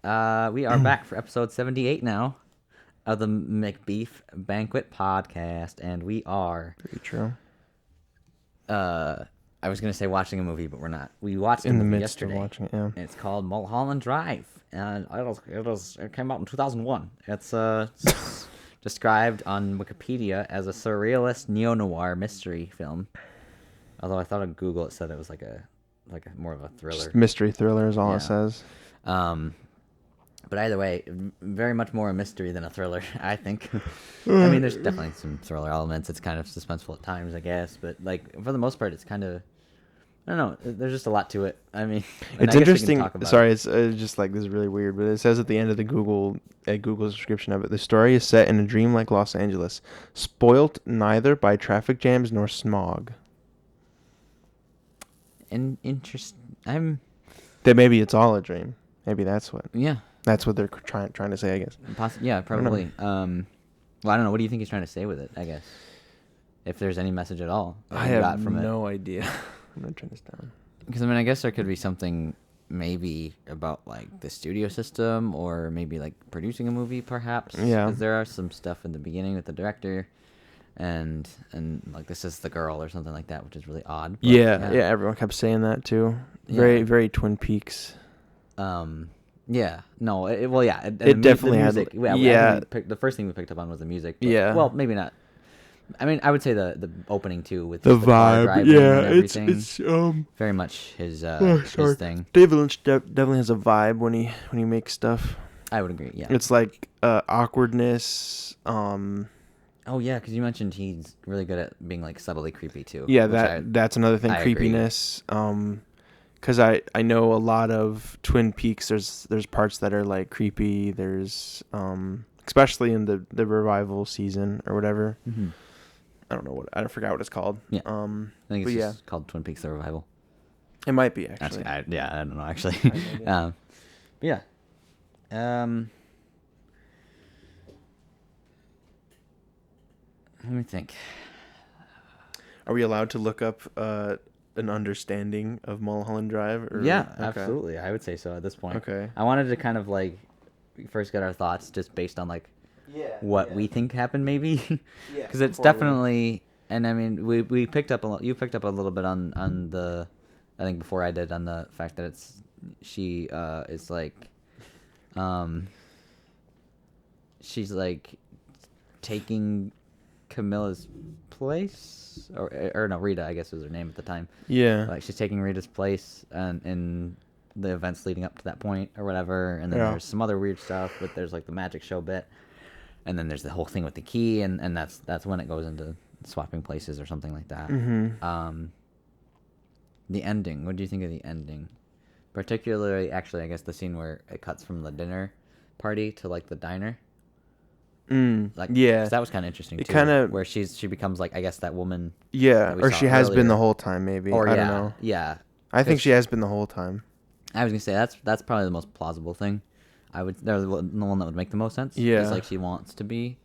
We are back for episode 78 now of the Macbeef-Banquet Podcast, and we are... Very true. I was going to say watching a movie, but we're not. We watched a In the movie midst yesterday. of watching it, yeah. It's called Mulholland Drive, and it came out in 2001. It's described on Wikipedia as a surrealist neo-noir mystery film. Although I thought on Google it said it was like a more of a thriller. Just mystery thriller is all it says. But either way, very much more a mystery than a thriller, I think. I mean, there's definitely some thriller elements. It's kind of suspenseful at times, I guess. But, like, for the most part, it's kind of... I don't know. There's just a lot to it. I mean... It's interesting. Sorry, it's just like, this is really weird. But it says at the end of the Google's description of it, the story is set in a dreamlike Los Angeles, spoilt neither by traffic jams nor smog. Interesting. That maybe it's all a dream. Maybe that's what... Yeah. That's what they're trying to say, I guess. Yeah, probably. Well, I don't know. What do you think he's trying to say with it, I guess? If there's any message at all. I have no idea. I'm going to turn this down. Because, I mean, I guess there could be something maybe about, like, the studio system or maybe, like, producing a movie, perhaps. Yeah. Because there are some stuff in the beginning with the director and like, this is the girl or something like that, which is really odd. But, yeah, everyone kept saying that, too. Very, very Twin Peaks. Yeah, no, it definitely the music. had. The first thing we picked up on was the music. But, yeah. Well, maybe not. I mean, I would say the opening too with the car vibe. driving Yeah, and everything. it's very much his thing. David Lynch definitely has a vibe when he makes stuff. I would agree. Yeah. It's like awkwardness. Oh yeah, because you mentioned he's really good at being like subtly creepy too. Yeah, that's another thing. Creepiness. Because I know a lot of Twin Peaks. There's parts that are like creepy. There's especially in the revival season or whatever. Mm-hmm. I forgot what it's called. Yeah. I think it's just called Twin Peaks: The Revival. It might be actually. I don't know actually. Yeah. Let me think. Are we allowed to look up an understanding of Mulholland Drive? Yeah, okay. Absolutely. I would say so at this point. Okay. I wanted to kind of like first get our thoughts just based on like what we think happened maybe. Yeah. Because it's definitely, and I mean we picked up you picked up a little bit on the, I think before I did, on the fact that she is like, she's like taking Camilla's place, or no, Rita, I guess was her name at the time. Yeah. Like she's taking Rita's place and in the events leading up to that point or whatever, and then there's some other weird stuff, but there's like the magic show bit, and then there's the whole thing with the key, and that's when it goes into swapping places or something like that. Mm-hmm. The ending. What do you think of the ending? Particularly, actually, I guess the scene where it cuts from the dinner party to like the diner. Like, yeah, that was kind of interesting. It too, kind of where she becomes like, I guess, that woman. Yeah, or she has been the whole time, maybe. Or I don't know. Yeah, I think she has been the whole time. I was gonna say that's probably the most plausible thing. They're the one that would make the most sense. Yeah, it's like she wants to be.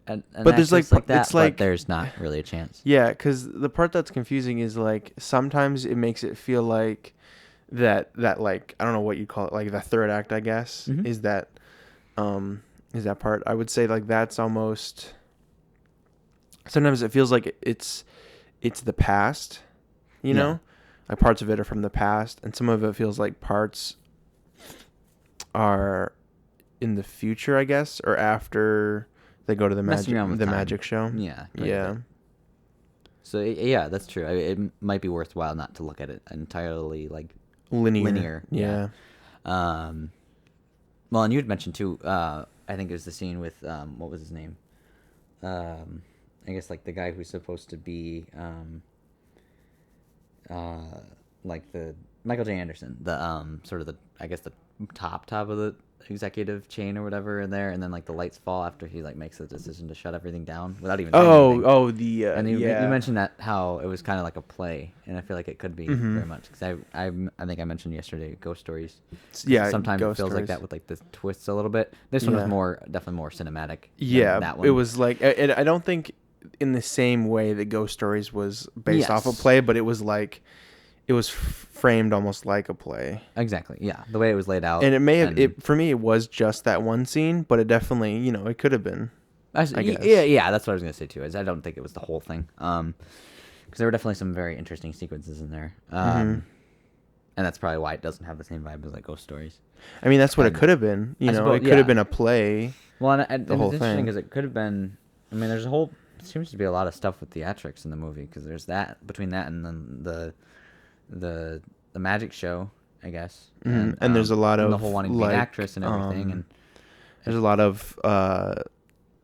But there's like that, it's like, but there's not really a chance. Yeah, because the part that's confusing is like sometimes it makes it feel like that like, I don't know what you call it, like the third act, I guess, is that part. I would say like that's almost, sometimes it feels like it's the past, you know, like parts of it are from the past, and some of it feels like parts are in the future, I guess, or after they go to the magic show. Yeah. So yeah, that's true. It might be worthwhile not to look at it entirely like linear. Yeah. Well, and you had mentioned too. I think it was the scene with what was his name? I guess like the guy who's supposed to be like the Michael J. Anderson, the sort of the, I guess, the top of the executive chain or whatever in there, and then like the lights fall after he like makes the decision to shut everything down without even saying anything. And you mentioned that how it was kind of like a play, and I feel like it could be very much, because I think I mentioned yesterday Ghost Stories. Yeah, sometimes it feels like that with like the twists a little bit. This one was definitely more cinematic. Yeah, that one. It was like, and I don't think in the same way that Ghost Stories was based off of play, but it was like it was framed almost like a play. Exactly. Yeah, the way it was laid out. And it may have for me it was just that one scene, but it definitely, it could have been. I guess. Yeah, that's what I was gonna say too. Is I don't think it was the whole thing. Because there were definitely some very interesting sequences in there. And that's probably why it doesn't have the same vibe as like Ghost Stories. I mean, that's what it could have been. It could have been a play. Well, and the whole thing. It's interesting because it could have been. I mean, there's seems to be a lot of stuff with theatrics in the movie because there's that between that and then the magic show, I guess. And there's a lot of the whole wanting to be an actress and everything, and there's a lot of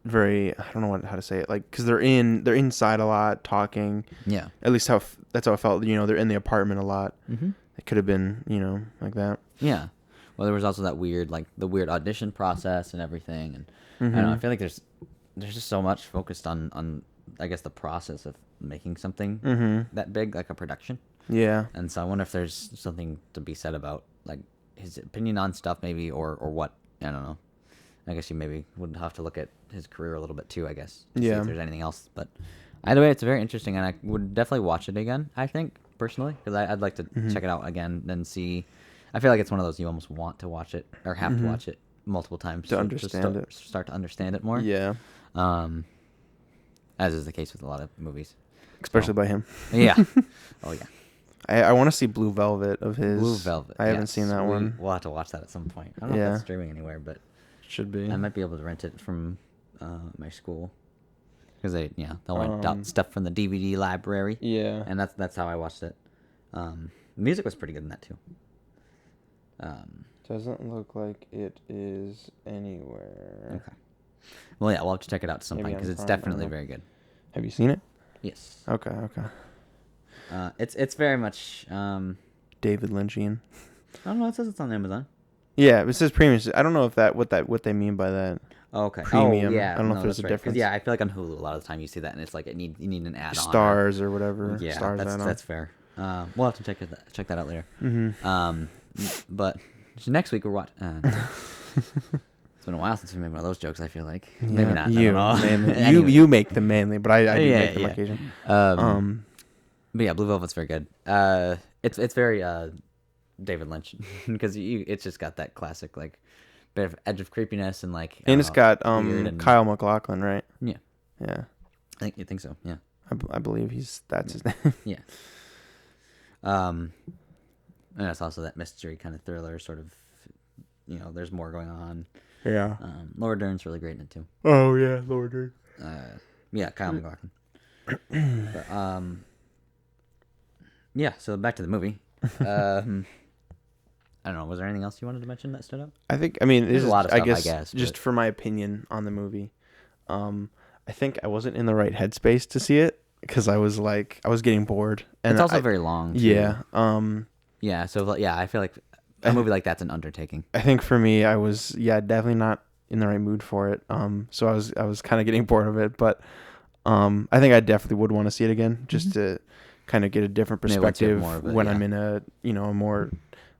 very, I don't know how to say it, like, because they're inside a lot talking. Yeah. At least that's how I felt. They're in the apartment a lot. Mm-hmm. It could have been like that. Yeah. Well, there was also that weird audition process and everything, and I don't know. I feel like there's just so much focused on I guess the process of making something that big, like a production. Yeah. And so I wonder if there's something to be said about like his opinion on stuff, maybe, or what. I don't know. I guess you maybe would have to look at his career a little bit too, I guess, to see if there's anything else. But either way, it's very interesting, and I would definitely watch it again, I think, personally, because I'd like to check it out again and see. I feel like it's one of those you almost want to watch it or have to watch it multiple times to understand it. Start to understand it more. Yeah. As is the case with a lot of movies. Especially by him. Yeah. Oh, yeah. I want to see Blue Velvet of his. Blue Velvet. I haven't seen that one. We'll have to watch that at some point. I don't know if that's streaming anywhere, but should be. I might be able to rent it from my school because they'll rent out stuff from the DVD library. Yeah. And that's how I watched it. The music was pretty good in that too. Doesn't look like it is anywhere. Okay. Well, yeah, we'll have to check it out at some point because it's definitely very good. Have you seen it? Yes. Okay. It's very much David Lynchian. I don't know. It says it's on Amazon. Yeah, it says premium. I don't know if what they mean by that. Oh, okay. Premium. Oh, yeah. I don't know if there's a difference. Yeah, I feel like on Hulu a lot of the time you see that and it's like you need an add-on. Stars or whatever. Yeah, Stars that's fair. We'll have to check that out later. Mm-hmm. But next week we're watching. It's been a while since we made one of those jokes. I feel like maybe not. You mainly. Anyway. you make them mainly, but I do make them occasionally. But yeah, Blue Velvet's very good. It's very David Lynch because it's just got that classic like bit of edge of creepiness and like. And it's got Kyle MacLachlan, right? Yeah. Yeah. You think so? Yeah. I believe that's his name. Yeah. And it's also that mystery kind of thriller sort of. There's more going on. Yeah. Laura Dern's really great in it too. Oh yeah, Laura Dern. Yeah, Kyle MacLachlan. But, yeah. So back to the movie. I don't know. Was there anything else you wanted to mention that stood out? There's a lot of stuff. I guess just for my opinion on the movie, I think I wasn't in the right headspace to see it because I was getting bored. And it's also very long. Too. Yeah. Yeah. So I feel like. A movie like that's an undertaking. I think for me, I was definitely not in the right mood for it. So I was kind of getting bored of it, but I think I definitely would want to see it again just to kind of get a different perspective when I'm in a a more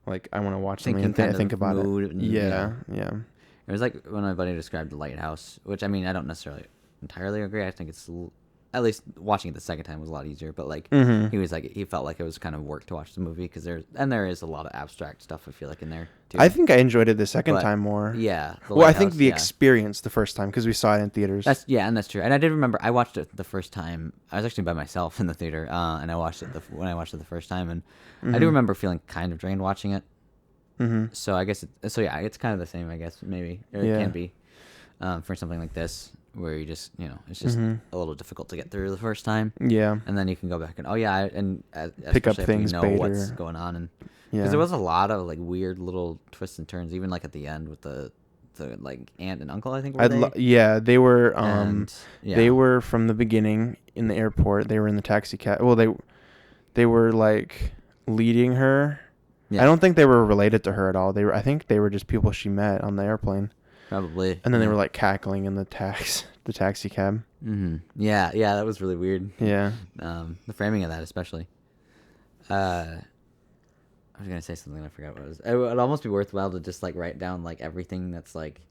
like I want to watch something and think about it. Yeah. It was like when my buddy described The Lighthouse, which I mean I don't necessarily entirely agree. I think it's at least watching it the second time was a lot easier, but like he was like he felt like it was kind of work to watch the movie because there is a lot of abstract stuff I feel like in there too. I think I enjoyed it the second time more. Yeah. Well, I think the experience the first time because we saw it in theaters. That's true. And I did remember I watched it the first time. I was actually by myself in the theater, and I watched it when I watched it the first time, and I do remember feeling kind of drained watching it. So I guess it's kind of the same, I guess maybe or it can be for something like this. Where you just, it's just a little difficult to get through the first time. Yeah. And then you can go back and pick up things know what's going on. And because there was a lot of like weird little twists and turns, even like at the end with the like aunt and uncle, I think. They were they were from the beginning in the airport. They were in the taxi cab. Well, they were like leading her. Yeah. I don't think they were related to her at all. I think they were just people she met on the airplane. Probably. And then they were like cackling in the taxi cab. Mm-hmm. Yeah, that was really weird. Yeah. The framing of that especially. I was gonna say something, I forgot what it was. It would almost be worthwhile to just like write down like everything that's like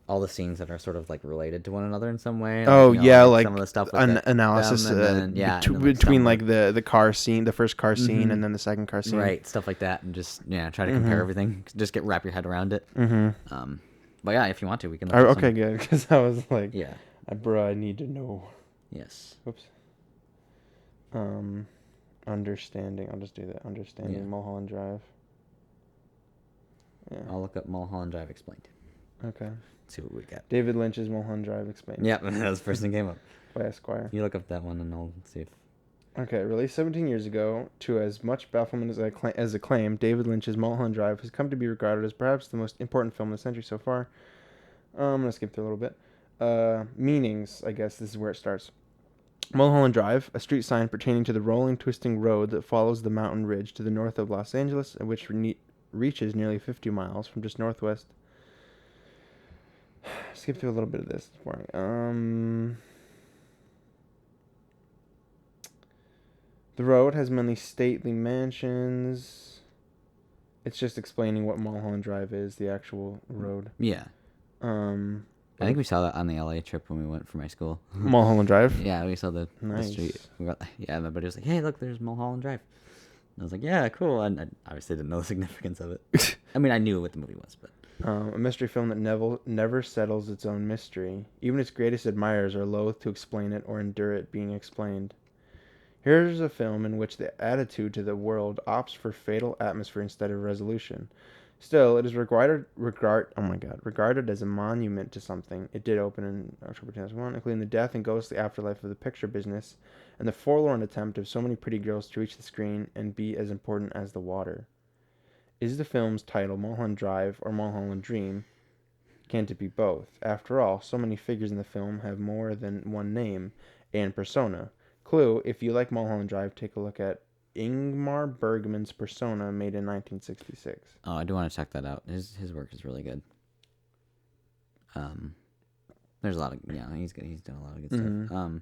all the scenes that are sort of like related to one another in some way. Oh, yeah, like some of the stuff with analysis them, and then, and then, between like the car scene, the first car scene, and then the second car scene. Right, stuff like that, and just try to compare everything. Just wrap your head around it. But yeah, if you want to, we can. Look Okay, good, because I was like, yeah, bro, I need to know. Yes. Oops. Understanding. I'll just do that. Understanding Mulholland Drive. Yeah. I'll look up Mulholland Drive explained. Okay. See what we got. David Lynch's Mulholland Drive explained. Yep, that was the first thing came up. By Esquire. You look up that one and I'll see if... Okay, released 17 years ago, to as much bafflement as acclaim, David Lynch's Mulholland Drive has come to be regarded as perhaps the most important film of the century so far. I'm going to skip through a little bit. Meanings, I guess this is where it starts. Mulholland Drive, a street sign pertaining to the rolling, twisting road that follows the mountain ridge to the north of Los Angeles, and which reaches nearly 50 miles from just northwest. Skip through a little bit of this. It's boring. The road has many stately mansions. It's just explaining what Mulholland Drive is, the actual road. Yeah. I think we saw that on the LA trip when we went for my school. Mulholland Drive? Yeah, we saw the street. My buddy was like, hey, look, there's Mulholland Drive. And I was like, yeah, cool. And I obviously didn't know the significance of it. I mean, I knew what the movie was, but... A mystery film that never settles its own mystery. Even its greatest admirers are loath to explain it or endure it being explained. Here's a film in which the attitude to the world opts for fatal atmosphere instead of resolution. Still, it is regarded as a monument to something. It did open in October 2001, including the death and ghostly afterlife of the picture business and the forlorn attempt of so many pretty girls to reach the screen and be as important as the water. Is the film's title Mulholland Drive or Mulholland Dream? Can't it be both? After all, so many figures in the film have more than one name and persona. Clue, if you like Mulholland Drive, take a look at Ingmar Bergman's Persona, made in 1966. Oh, I do want to check that out. His work is really good. There's a lot of he's good. He's done a lot of good stuff.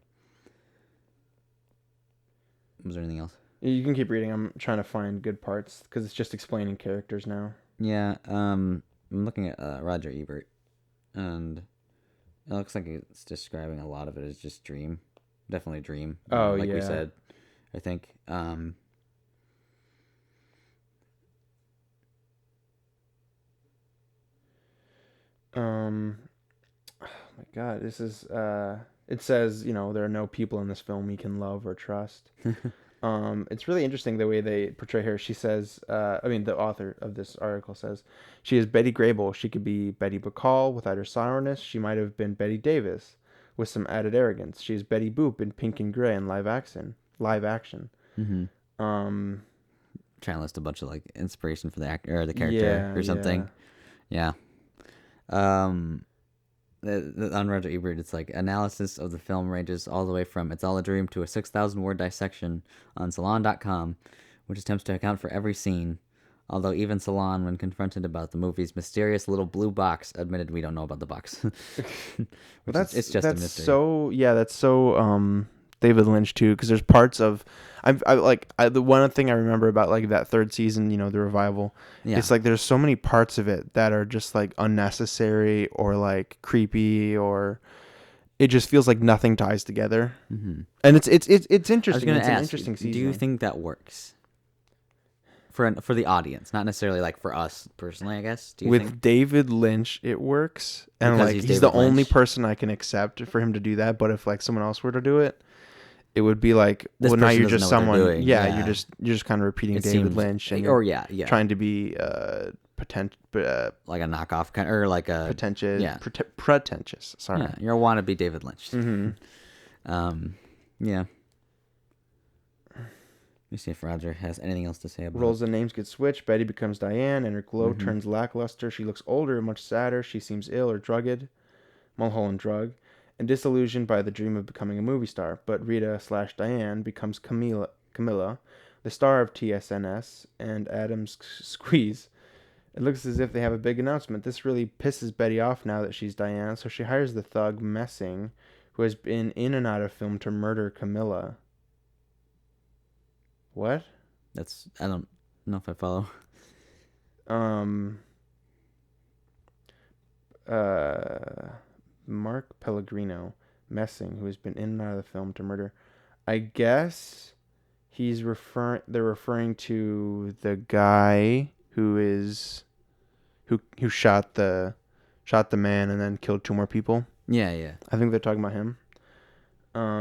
Was there anything else? You can keep reading. I'm trying to find good parts because it's just explaining characters now. Yeah. I'm looking at Roger Ebert, and it looks like it's describing a lot of it as just dream. Definitely dream. Like we said, I think. Oh my God, this is it says, there are no people in this film you can love or trust. It's really interesting the way they portray her. She says, the author of this article says, she is Betty Grable. She could be Betty Bacall without her sourness. She might have been Betty Davis with some added arrogance. She is Betty Boop in Pink and Grey in live action. Mm-hmm. Trying to list a bunch of like inspiration for the actor or the character or something. Yeah. On Roger Ebert, it's like analysis of the film ranges all the way from "It's all a dream" to a 6,000 word dissection on Salon.com, which attempts to account for every scene. Although even Salon, when confronted about the movie's mysterious little blue box, admitted we don't know about the box. It's just a mystery. That's so David Lynch too, because there's parts of the one thing I remember about like that third season, the revival. Yeah. It's like there's so many parts of it that are just like unnecessary or like creepy, or it just feels like nothing ties together. Mm-hmm. And it's interesting. It's an interesting season. Do you think that works? For the audience, not necessarily like for us personally, I guess. With David Lynch, it works, and because like he's the only person I can accept for him to do that. But if like someone else were to do it, it would be like, now you're just someone. Yeah, you're just kind of repeating David Lynch, and trying to be like a knockoff kind, or like a pretentious. Sorry, yeah, you're a wannabe David Lynch. Mm-hmm. Yeah. Let me see if Roger has anything else to say about Roles and names get switched. Betty becomes Diane, and her glow turns lackluster. She looks older and much sadder. She seems ill or drugged, Mulholland drug, and disillusioned by the dream of becoming a movie star. But Rita/Diane becomes Camilla, the star of TSNS and Adam's Squeeze. It looks as if they have a big announcement. This really pisses Betty off now that she's Diane, so she hires the thug Messing, who has been in and out of film, to murder Camilla. What? I don't know if I follow. Mark Pellegrino Messing, who has been in and out of the film to murder. I guess they're referring to the guy who shot the man and then killed 2 more people. Yeah. I think they're talking about him.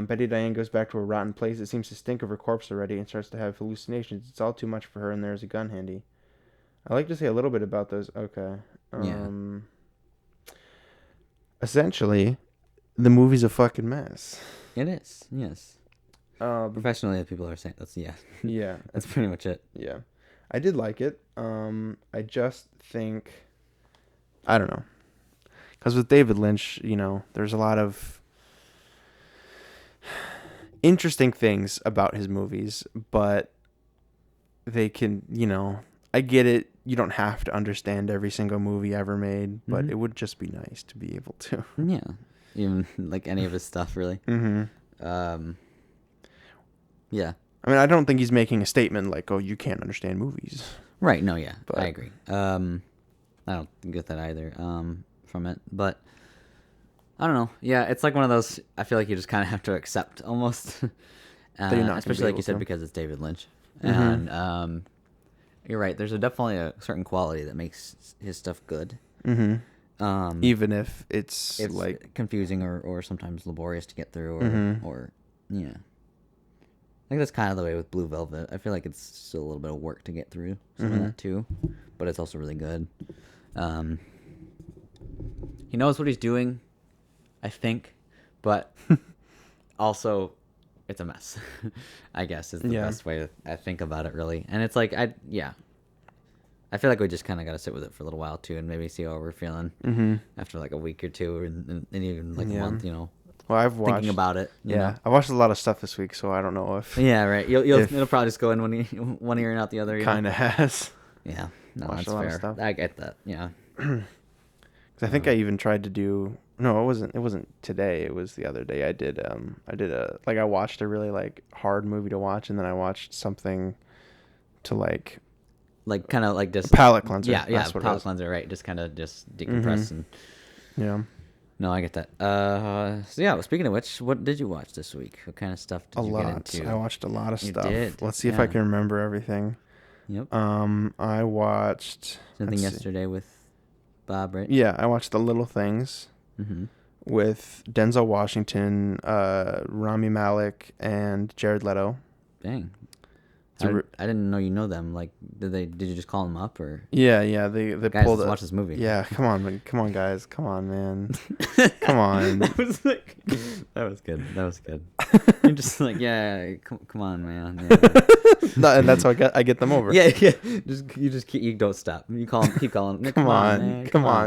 Betty Diane goes back to a rotten place. It seems to stink of her corpse already and starts to have hallucinations. It's all too much for her, and there's a gun handy. I like to say a little bit about those. Okay. Essentially, the movie's a fucking mess. It is, yes. Professionally, people are saying that's Yeah. That's pretty much it. Yeah. I did like it. I just think, I don't know. Because with David Lynch, there's a lot of interesting things about his movies, but they can, I get it. You don't have to understand every single movie ever made, but it would just be nice to be able to. Yeah. Even like any of his stuff, really. Mm-hmm. Yeah. I mean, I don't think he's making a statement like, "Oh, you can't understand movies." Right. No. Yeah. But I agree. I don't get that either. From it, but I don't know. Yeah, it's like one of those. I feel like you just kind of have to accept almost. Especially like you said, because it's David Lynch, and you're right. There's definitely a certain quality that makes his stuff good. Mm-hmm. Even if it's like confusing or sometimes laborious to get through, or yeah. I think that's kind of the way with Blue Velvet. I feel like it's still a little bit of work to get through some of that too, but it's also really good. He knows what he's doing, I think, but also it's a mess. I guess is the best way I think about it, really. And it's like I feel like we just kind of got to sit with it for a little while too, and maybe see how we're feeling after like a week or two, and even like a month. Well, I've watched thinking about it. I watched a lot of stuff this week, so I don't know if. Yeah, right. It'll probably just go in one ear and out the other. Kind of has. Yeah, no, watched that's a lot fair. of stuff. I get that. Yeah. I think I even tried to do. No, it wasn't today. It was the other day. I watched a really like hard movie to watch, and then I watched something to like kind of like just palate cleanser. Yeah, palate cleanser, right? Just kind of just decompress and. Yeah. No, I get that. So yeah, speaking of which, what did you watch this week? What kind of stuff did you get into? I watched a lot of stuff. Did? Let's see if I can remember everything. Yep. I watched something yesterday with Bob, right? Yeah, I watched The Little Things with Denzel Washington, Rami Malek, and Jared Leto. Dang. I didn't know you know them. Like, did you just call them up or? Yeah. They guys, pulled. Let's watch this movie. Yeah, come on, guys, come on, man, come on. That was good. You're just like, yeah, come on, man. Yeah. No, and that's how I get them over. Yeah. You don't stop. You keep calling. Come on,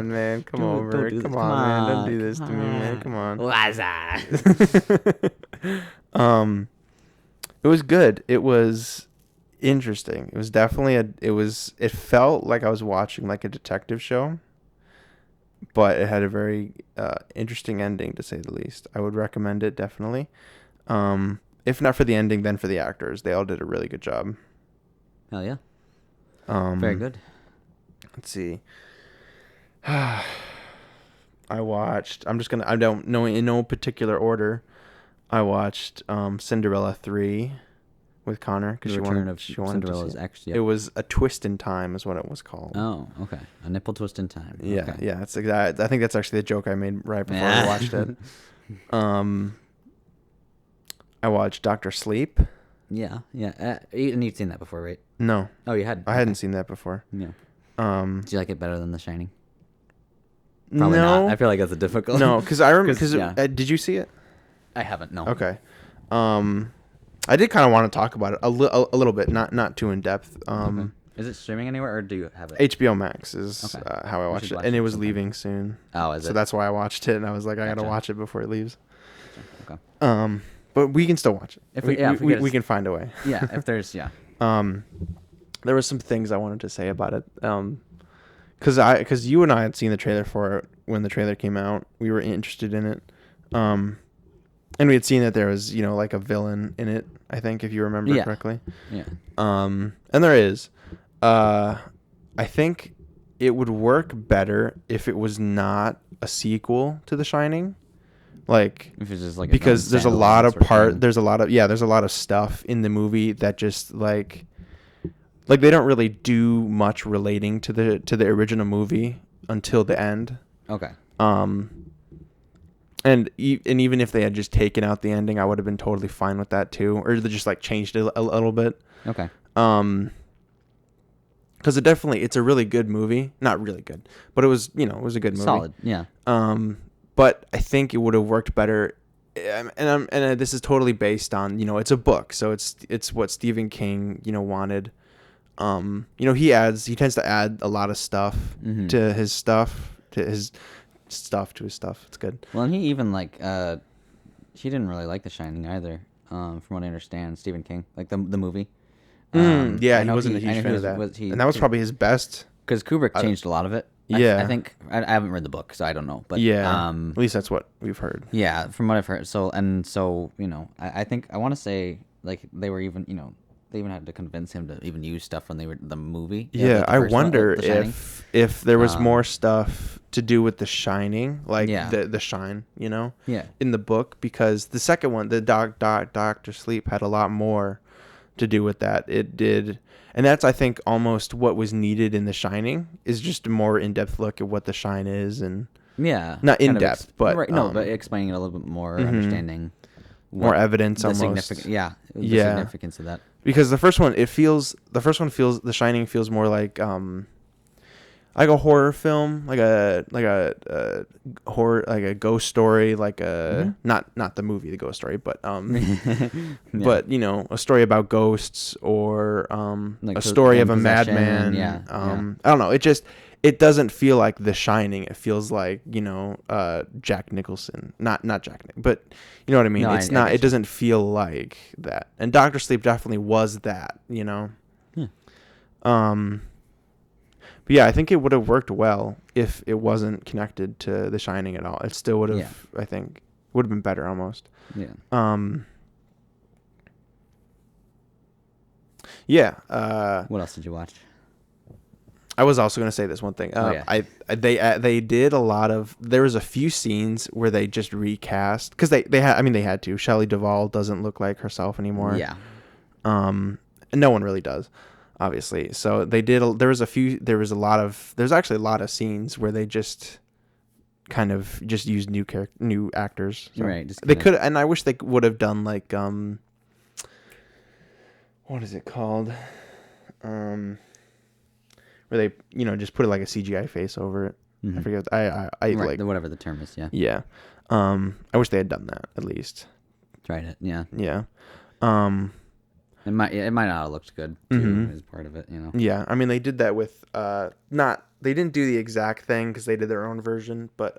man. Come over. Come on, man. Don't do this to me, man. Come on. It was good. It was interesting. It was definitely it felt like I was watching like a detective show, but it had a very interesting ending, to say the least. I would recommend it, definitely. If not for the ending, then for the actors. They all did a really good job. Hell yeah. Very good. Let's see. I don't know in no particular order. I watched Cinderella 3 with Connor because she wanted Cinderella's ex. It was A Twist in Time is what it was called. Oh, okay. A nipple twist in time. Yeah, okay. Yeah. It's I think that's actually the joke I made right before I watched it. I watched Dr. Sleep. Yeah. And you'd seen that before, right? No. Oh, you had? I hadn't seen that before. Yeah. Did you like it better than The Shining? Probably no. Not. I feel like that's a difficult. No, because I remember. Did you see it? I haven't. No. Okay. I did kind of want to talk about it a little bit, not too in depth. Okay. Is it streaming anywhere, or do you have it? HBO Max is how I watched it, and it was leaving soon. Oh, is it? So that's why I watched it, and I was like, I gotta watch it before it leaves. Gotcha. Okay. But we can still watch it. If we can find a way. Yeah. If there's there were some things I wanted to say about it. Because you and I had seen the trailer for it when the trailer came out. We were interested in it. And we had seen that there was, like a villain in it, I think, if you remember correctly. Yeah. And there is. I think it would work better if it was not a sequel to The Shining. Like, if it's just like because there's a lot of there's a lot of stuff in the movie that just like they don't really do much relating to the original movie until the end. Okay. And even if they had just taken out the ending, I would have been totally fine with that too, or they just like changed it a little bit. Okay. Because it's a really good movie. Not really good, but it was a good movie. Solid. Yeah. But I think it would have worked better. And this is totally based on, it's a book, so it's what Stephen King wanted. He tends to add a lot of stuff to his stuff. It's good. Well, and he even he didn't really like The Shining either. From what I understand, Stephen King, like the movie. He wasn't a huge fan of that, and that was probably his best. Because Kubrick changed a lot of it. I think I haven't read the book, so I don't know. But at least that's what we've heard. Yeah, from what I've heard. So I think I want to say like they were even they even had to convince him to even use stuff when they were the movie. Yeah, I wonder if there was more stuff to do with The Shining, like the Shine, in the book, because the second one, the Doctor Sleep, had a lot more to do with that. It did, and that's I think almost what was needed in The Shining, is just a more in-depth look at what the Shine is, and not in depth, but but explaining it a little bit more, understanding more evidence, almost. The significance of that. Because the first one feels The Shining feels more like a horror film, like a horror, like a ghost story, like a not the movie The Ghost Story, but but a story about ghosts, or like a story of a madman. I don't know. It doesn't feel like The Shining. It feels like Jack Nicholson, not Jack, but you know what I mean. It's not. It doesn't feel like that. And Doctor Sleep definitely was that. But yeah, I think it would have worked well if it wasn't connected to The Shining at all. It still would have. I think would have been better almost. Yeah. What else did you watch? I was also going to say this one thing. They did a lot of. There was a few scenes where they just recast, because they had to. Shelley Duvall doesn't look like herself anymore. Yeah. And no one really does, obviously. So they did. There's actually a lot of scenes where they just kind of just used new actors. So right. They could, and I wish they would have done like what is it called? Where they, just put like a CGI face over it. I forget. I right, like whatever the term is. Yeah. Yeah. I wish they had done that at least. Tried it. Yeah. Yeah. It might not have looked good too, as part of it. Yeah. I mean, they did that with they didn't do the exact thing because they did their own version, but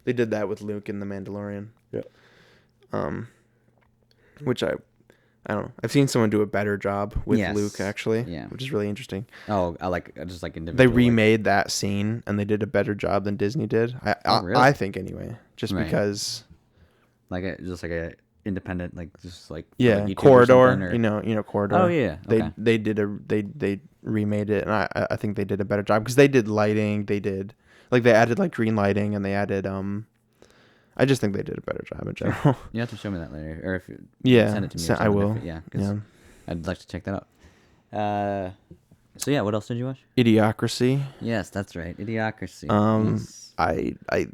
they did that with Luke in The Mandalorian. Yeah. Which I don't know. I've seen someone do a better job with Luke, actually, which is really interesting. Oh, I like individual. They remade that scene, and they did a better job than Disney did. Really? I think anyway, just because, just like a independent, corridor, corridor. Oh yeah, okay. They remade it, and I think they did a better job because they did lighting. They did they added like green lighting, and they added I just think they did a better job in general. You have to show me that later, or if you send it to me. I will. I'd like to check that out. So yeah, what else did you watch? Idiocracy. Yes, that's right, Idiocracy. Yes.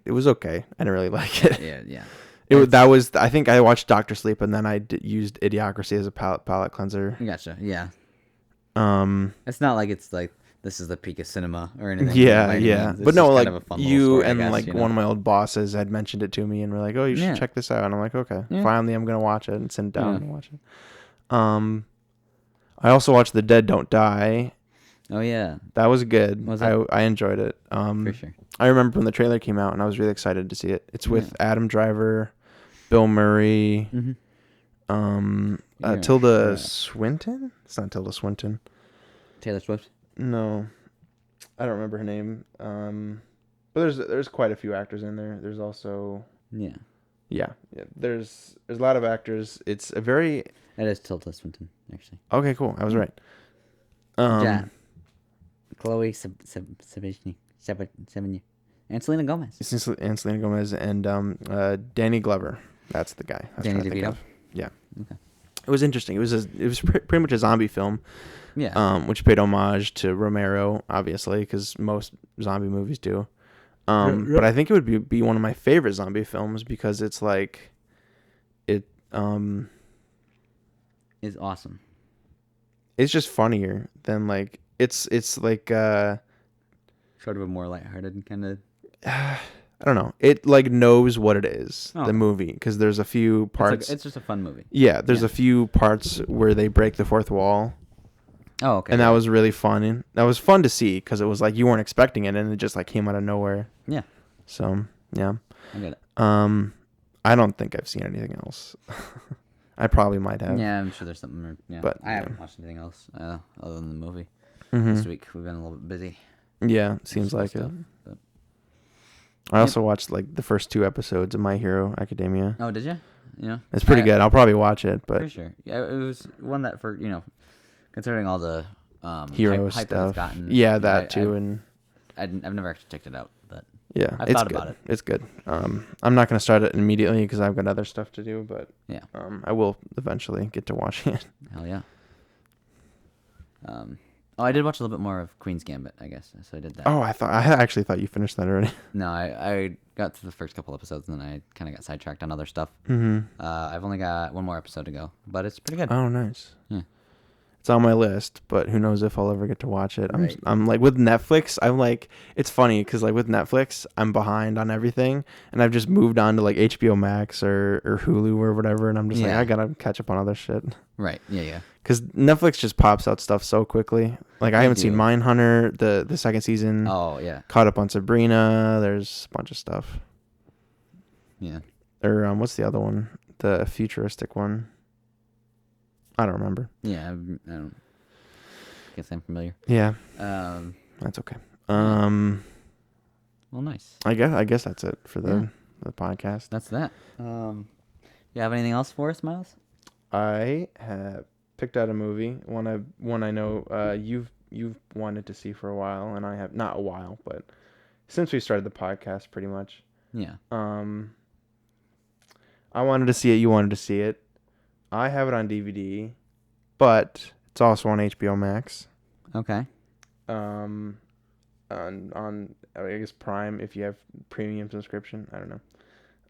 It was okay. I didn't really like it. Yeah. I think I watched Doctor Sleep, and then I used Idiocracy as a palate cleanser. Gotcha. Yeah. It's not like it's like this is the peak of cinema or anything. Yeah. But no, like you story, and I guess, one of my old bosses had mentioned it to me and were like, "Oh, you should check this out." And I'm like, "Okay." Yeah. Finally, I'm gonna watch it and sit down and watch it. I also watched The Dead Don't Die. Oh yeah, that was good. Was it? I enjoyed it. For sure. I remember when the trailer came out, and I was really excited to see it. It's with Adam Driver, Bill Murray, Tilda Swinton. It's not Tilda Swinton. Taylor Swift. No, I don't remember her name. But there's quite a few actors in there. There's also yeah. There's a lot of actors. It's a very. It is Tilda Swinton, actually. Okay, cool. I was right. Chloe Sevigny. And Selena Gomez. And Selena Gomez and Danny Glover. That's the guy. Danny DeVito. Yeah. Okay. It was interesting. It was pretty much a zombie film. Yeah. Which paid homage to Romero, obviously, because most zombie movies do. But I think it would be one of my favorite zombie films because it's like, it is awesome. It's just funnier than like it's like sort of a more lighthearted kind of. I don't know. It like knows what it is, the movie, because there's a few parts. It's just a fun movie. Yeah, there's a few parts where they break the fourth wall. Oh, okay. And that was really fun. And that was fun to see because it was like you weren't expecting it, and it just like came out of nowhere. Yeah. So yeah. I get it. I don't think I've seen anything else. I probably might have. Yeah, I'm sure there's something. Yeah, but I haven't watched anything else other than the movie. Mm-hmm. This week we've been a little bit busy. Yeah, seems like it. But... I also watched like the first 2 episodes of My Hero Academia. Oh, did you? Yeah. It's pretty good. I'll probably watch it, but for sure. Yeah, it was one that considering all the hero hype stuff. Gotten, yeah, that too, and I've never actually checked it out, but yeah, I thought about it. It's good. I'm not gonna start it immediately because I've got other stuff to do, but yeah, I will eventually get to watching it. Hell yeah. I did watch a little bit more of Queen's Gambit, I guess. So I did that. Oh, I actually thought you finished that already. No, I got through the first couple episodes and then I kind of got sidetracked on other stuff. Mm-hmm. I've only got one more episode to go, but it's pretty good. Oh, nice. Yeah. It's on my list, but who knows if I'll ever get to watch it. Right. I'm like with Netflix. I'm like, it's funny because like with Netflix, I'm behind on everything, and I've just moved on to like HBO Max or Hulu or whatever, and I'm just like, I gotta catch up on other shit. Right. Yeah. Yeah. Because Netflix just pops out stuff so quickly. Like I haven't seen Mindhunter, the second season. Oh yeah. Caught up on Sabrina. There's a bunch of stuff. Yeah. Or what's the other one? The futuristic one. I don't remember. Yeah, I don't. Guess I'm familiar. Yeah. That's okay. Well, nice. I guess that's it for the podcast. That's that. You have anything else for us, Miles? I have picked out a movie. One I know you've wanted to see for a while, and I have not a while, but since we started the podcast, pretty much. Yeah. I wanted to see it. You wanted to see it. I have it on DVD, but it's also on HBO Max. Okay. On I guess Prime if you have premium subscription. I don't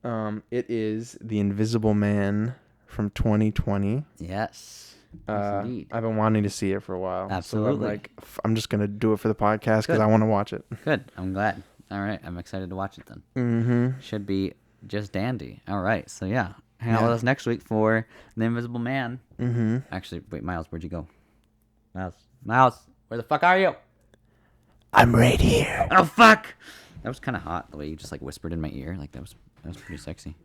know. It is The Invisible Man from 2020. Yes. Indeed. I've been wanting to see it for a while. Absolutely. So I'm just gonna do it for the podcast because I want to watch it. Good. I'm glad. All right. I'm excited to watch it then. Mm-hmm. Should be just dandy. All right. So yeah. Hang out with us next week for The Invisible Man. Mm-hmm. Actually, wait, Miles, where'd you go? Miles, where the fuck are you? I'm right here. Oh, fuck! That was kind of hot, the way you just, like, whispered in my ear. Like, that was pretty sexy.